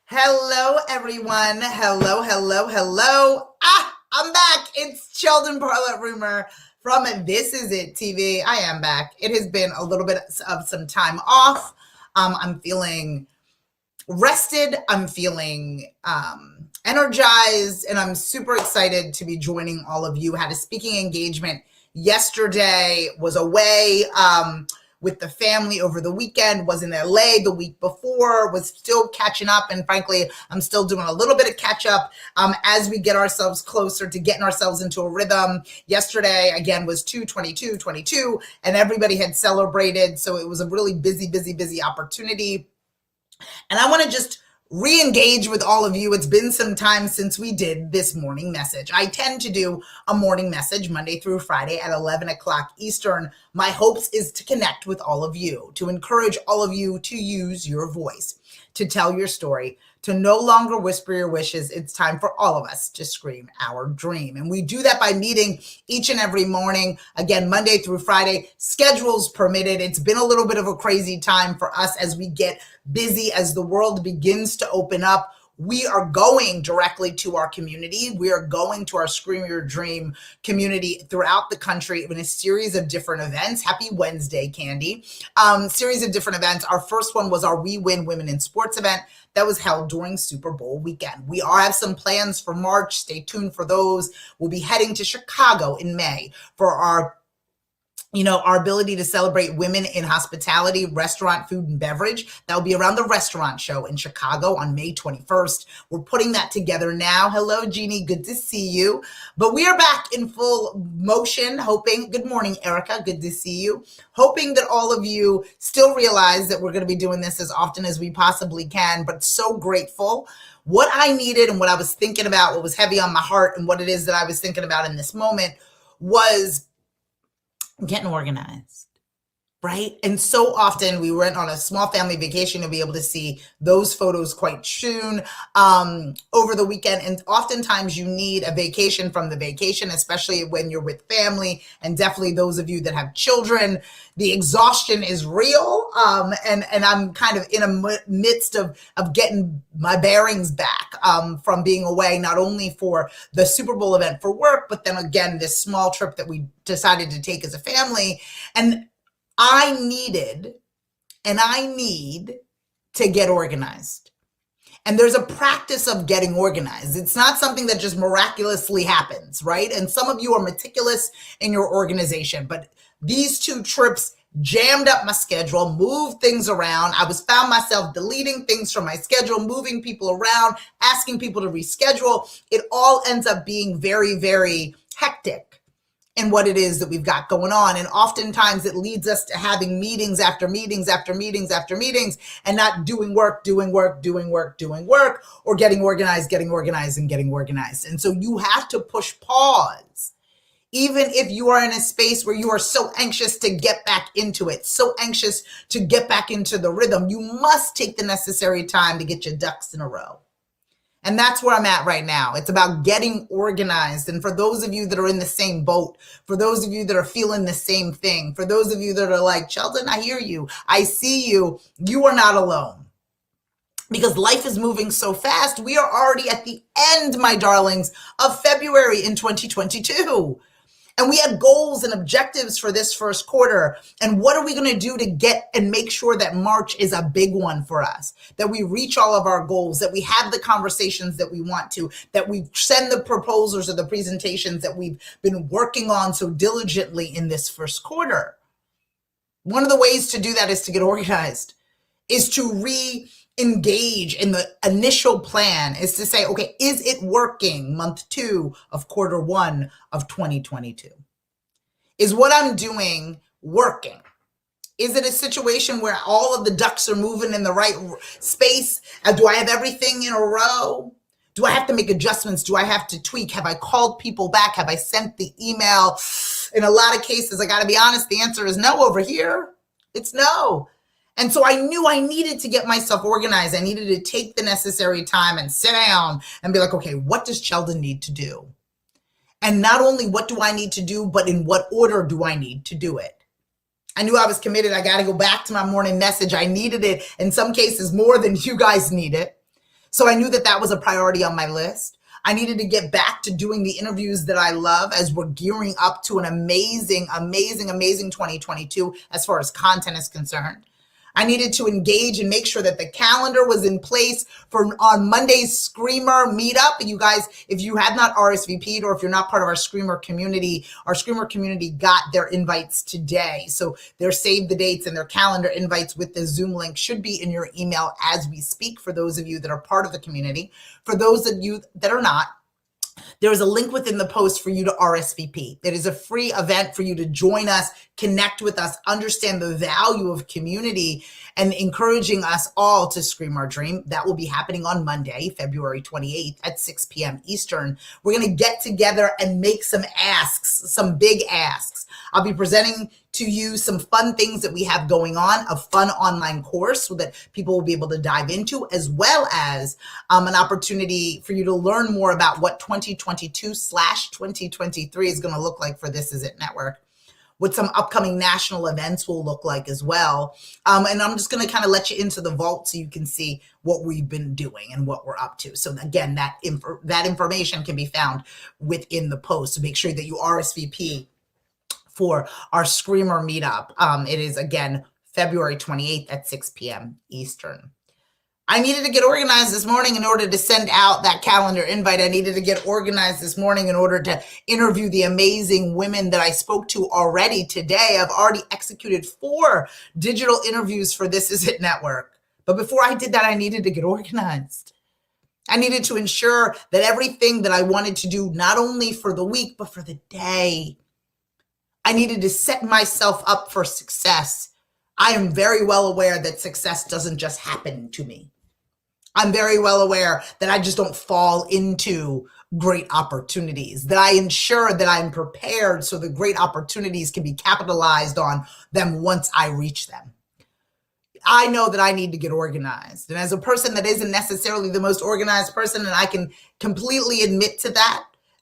Hello, everyone. Hello, hello, hello. I'm back. It's Sheldon Bartlett Rumor from This Is It TV. I am back. It has been a little bit of some time off. I'm feeling rested. I'm feeling energized, and I'm super excited to be joining all of you. Had a speaking engagement yesterday, was away with the family over the weekend, was in LA the week before, was still catching up. And frankly, I'm still doing a little bit of catch up as we get ourselves closer to getting ourselves into a rhythm. Yesterday, again, was 2/22/22, and everybody had celebrated. So it was a really busy opportunity. And I want to just re-engage with all of you. It's been some time since we did this morning message. I tend to do a morning message Monday through Friday at 11 o'clock Eastern. My hopes is to connect with all of you, to encourage all of you to use your voice, to tell your story, to no longer whisper your wishes. It's time for all of us to scream our dream. And we do that by meeting each and every morning, again, Monday through Friday, schedules permitted. It's been a little bit of a crazy time for us as we get busy, as the world begins to open up. We are going directly to our community. We are going to our Scream Your Dream community throughout the country in a series of different events. Happy Wednesday, Candy. Series of different events. Our first one was our We Win Women in Sports event that was held during Super Bowl weekend. We all have some plans for March. Stay tuned for those. We'll be heading to Chicago in May for our ability to celebrate women in hospitality, restaurant, food, and beverage. That'll be around the restaurant show in Chicago on May 21st. We're putting that together now. Hello, Jeannie. Good to see you. But we are back in full motion, hoping, good morning, Erica. Good to see you. Hoping that all of you still realize that we're going to be doing this as often as we possibly can, but so grateful. What I needed and what I was thinking about, what was heavy on my heart, and what it is that I was thinking about in this moment was getting organized, right? And so often we went on a small family vacation to be able to see those photos quite soon over the weekend. And oftentimes you need a vacation from the vacation, especially when you're with family, and definitely those of you that have children. The exhaustion is real. And I'm kind of in a midst of getting my bearings back from being away, not only for the Super Bowl event for work, but then again, this small trip that we decided to take as a family. And I needed, and I need to get organized. And there's a practice of getting organized. It's not something that just miraculously happens, right? And some of you are meticulous in your organization, but these two trips jammed up my schedule, moved things around. I found myself deleting things from my schedule, moving people around, asking people to reschedule. It all ends up being very, very hectic in what it is that we've got going on. And oftentimes it leads us to having meetings after meetings after meetings after meetings and not doing work, or getting organized, and getting organized. And so you have to push pause. Even if you are in a space where you are so anxious to get back into it, so anxious to get back into the rhythm, you must take the necessary time to get your ducks in a row. And that's where I'm at right now. It's about getting organized. And for those of you that are in the same boat, for those of you that are feeling the same thing, for those of you that are like, Sheldon, I hear you, I see you, you are not alone. Because life is moving so fast. We are already at the end, my darlings, of February in 2022. And we had goals and objectives for this first quarter. And what are we going to do to get and make sure that March is a big one for us, that we reach all of our goals, that we have the conversations that we want to, that we send the proposals or the presentations that we've been working on so diligently in this first quarter. One of the ways to do that is to get organized, is to re-engage in the initial plan, is to say, okay, is it working month 2 of quarter 1 of 2022? Is what I'm doing working? Is it a situation where all of the ducks are moving in the right space? Do I have everything in a row? Do I have to make adjustments? Do I have to tweak? Have I called people back? Have I sent the email? In a lot of cases, I got to be honest, the answer is no over here. It's no. And so I knew I needed to get myself organized. I needed to take the necessary time and sit down and be like, okay, what does Sheldon need to do? And not only what do I need to do, but in what order do I need to do it? I knew I was committed. I got to go back to my morning message. I needed it in some cases more than you guys need it. So I knew that that was a priority on my list. I needed to get back to doing the interviews that I love as we're gearing up to an amazing, amazing, amazing 2022 as far as content is concerned. I needed to engage and make sure that the calendar was in place for on Monday's Screamer meetup. You guys, if you have not RSVP'd or if you're not part of our Screamer community got their invites today. So their save the dates and their calendar invites with the Zoom link should be in your email as we speak for those of you that are part of the community. For those of you that are not, there is a link within the post for you to RSVP. It is a free event for you to join us, connect with us, understand the value of community, and encouraging us all to scream our dream. That will be happening on Monday, February 28th at 6 p.m. Eastern. We're going to get together and make some asks, some big asks. I'll be presenting to you some fun things that we have going on, a fun online course so that people will be able to dive into, as well as an opportunity for you to learn more about what 2022/2023 is going to look like for This Is It Network, what some upcoming national events will look like as well. And I'm just going to kind of let you into the vault so you can see what we've been doing and what we're up to. So again, that information can be found within the post. So make sure that you RSVP for our Screamer meetup. It is, again, February 28th at 6 p.m. Eastern. I needed to get organized this morning in order to send out that calendar invite. I needed to get organized this morning in order to interview the amazing women that I spoke to already today. I've already executed 4 digital interviews for This Is It Network. But before I did that, I needed to get organized. I needed to ensure that everything that I wanted to do, not only for the week, but for the day, I needed to set myself up for success. I am very well aware that success doesn't just happen to me. I'm very well aware that I just don't fall into great opportunities, that I ensure that I'm prepared so the great opportunities can be capitalized on them once I reach them. I know that I need to get organized. And as a person that isn't necessarily the most organized person, and I can completely admit to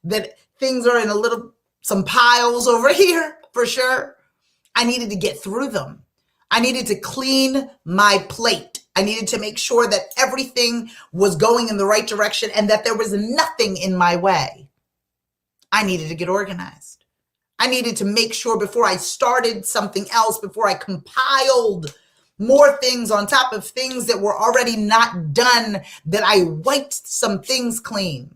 that things are in some piles over here for sure. I needed to get through them. I needed to clean my plate. I needed to make sure that everything was going in the right direction and that there was nothing in my way. I needed to get organized. I needed to make sure before I started something else, before I compiled more things on top of things that were already not done, that I wiped some things clean,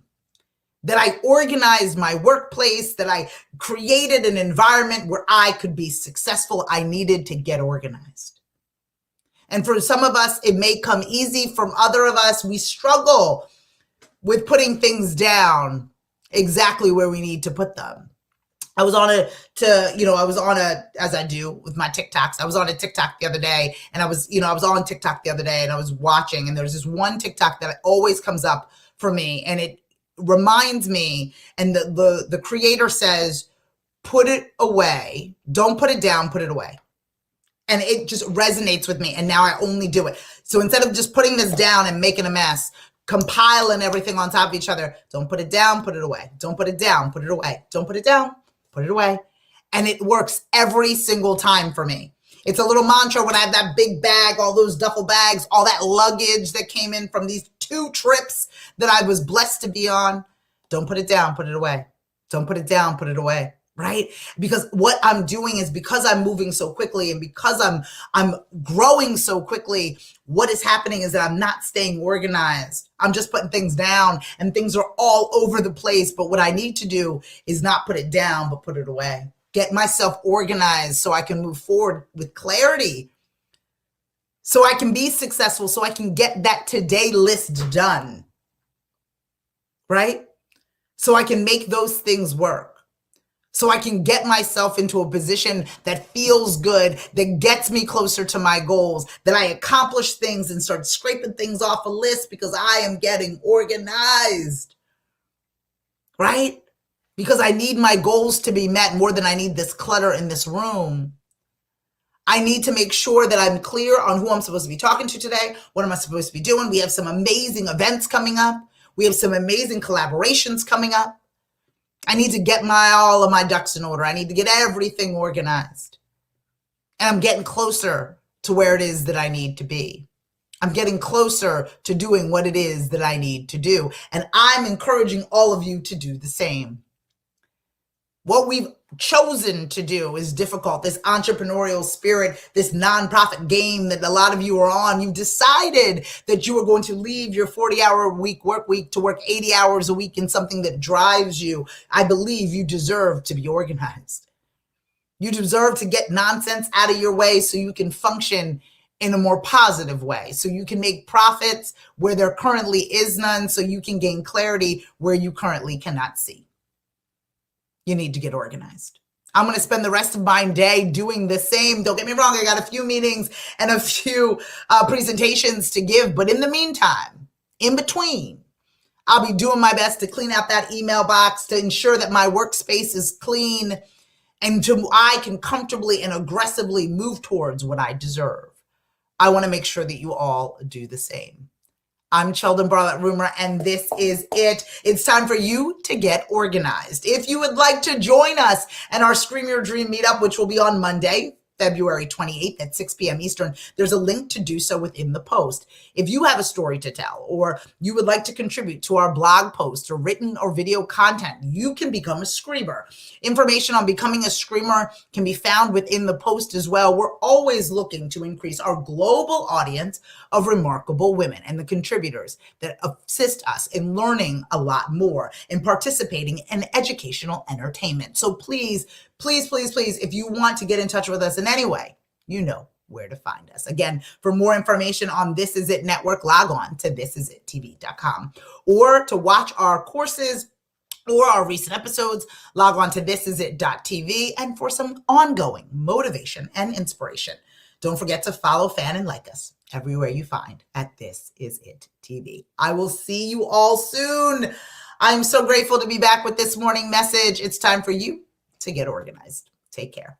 that I organized my workplace, that I created an environment where I could be successful. I needed to get organized. And for some of us, it may come easy. From other of us, we struggle with putting things down exactly where we need to put them. I was on as I do with my TikToks, I was on a TikTok the other day, and I was on TikTok the other day and I was watching, and there's this one TikTok that always comes up for me, and it reminds me, and the creator says, put it away. Don't put it down, put it away. And it just resonates with me. And now I only do it. So instead of just putting this down and making a mess, compiling everything on top of each other, don't put it down, put it away. Don't put it down, put it away. Don't put it down, put it away. And it works every single time for me. It's a little mantra when I have that big bag, all those duffel bags, all that luggage that came in from these 2 trips that I was blessed to be on. Don't put it down, put it away. Don't put it down, put it away, right? Because what I'm doing is, because I'm moving so quickly and because I'm growing so quickly, what is happening is that I'm not staying organized. I'm just putting things down and things are all over the place. But what I need to do is not put it down, but put it away. Get myself organized so I can move forward with clarity, so I can be successful, so I can get that today list done, right? So I can make those things work, so I can get myself into a position that feels good, that gets me closer to my goals, that I accomplish things and start scraping things off a list because I am getting organized, right? Because I need my goals to be met more than I need this clutter in this room. I need to make sure that I'm clear on who I'm supposed to be talking to today. What am I supposed to be doing? We have some amazing events coming up. We have some amazing collaborations coming up. I need to get all of my ducks in order. I need to get everything organized. And I'm getting closer to where it is that I need to be. I'm getting closer to doing what it is that I need to do. And I'm encouraging all of you to do the same. What we've chosen to do is difficult. This entrepreneurial spirit, this nonprofit game that a lot of you are on, you decided that you are going to leave your 40-hour-a-week work week to work 80 hours a week in something that drives you. I believe you deserve to be organized. You deserve to get nonsense out of your way so you can function in a more positive way, so you can make profits where there currently is none, so you can gain clarity where you currently cannot see. You need to get organized. I'm going to spend the rest of my day doing the same. Don't get me wrong, I got a few meetings and a few presentations to give, but in the meantime, in between, I'll be doing my best to clean out that email box, to ensure that my workspace is clean, and I can comfortably and aggressively move towards what I deserve. I want to make sure that you all do the same. I'm Sheldon Bartlett Rumer, and this is it. It's time for you to get organized. If you would like to join us at our Scream Your Dream meetup, which will be on Monday, February 28th at 6 p.m. Eastern, there's a link to do so within the post. If you have a story to tell, or you would like to contribute to our blog post or written or video content, you can become a screamer. Information on becoming a screamer can be found within the post as well. We're always looking to increase our global audience of remarkable women and the contributors that assist us in learning a lot more and participating in educational entertainment. So please, if you want to get in touch with us in any way, you know where to find us. Again, for more information on This Is It Network, log on to thisisittv.com. Or to watch our courses or our recent episodes, log on to thisisit.tv. And for some ongoing motivation and inspiration, don't forget to follow, fan, and like us everywhere you find at This Is It TV. I will see you all soon. I'm so grateful to be back with this morning message. It's time for you to get organized. Take care.